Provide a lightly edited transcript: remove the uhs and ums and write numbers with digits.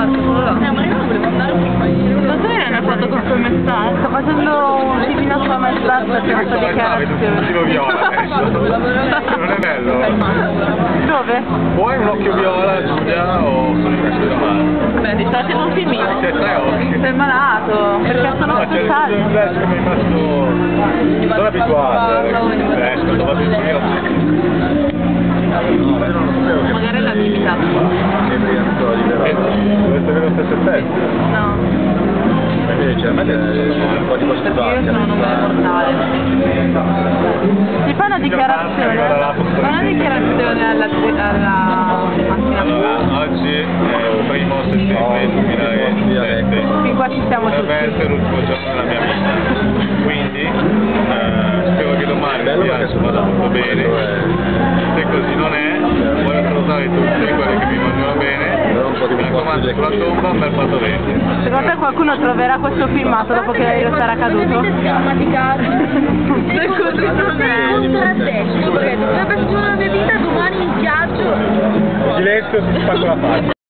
Ma io non volevo andare ma tu hai una foto con sua maestra? Sto facendo un simile a sua maestra per questa dichiarazione. Un viola adesso. Non è bello? Dove? Vuoi un occhio viola, Giulia, o sono questo da male? Beh, ti sto facendo un filmino. C'è 3 occhi. Sei malato, perché sono speciali. Adesso mi è rimasto... Sono abituato adesso, quando vado in giro. Magari la mimica. Dovete avere lo stesso effetto? No. Invece a me un po' di Perché io sono un numero mortale. Si fa una dichiarazione. Fa una dichiarazione alla macchina. Allora, oggi è il 1° settembre 2007. Fin qua ci siamo tutti. Deve essere l'ultimo giorno della mia vita. Quindi spero che domani vada tutto bene. Se così non è, voglio salutare tutti quelli che mi vogliono bene. Mi raccomando, sulla tomba un bel fatto bene. Secondo te qualcuno troverà questo filmato dopo che io sarà caduto? Se così non è. Contrattesto, perché dovrebbe essere una mia vita domani in viaggio. Silenzio, si spacca la faccia.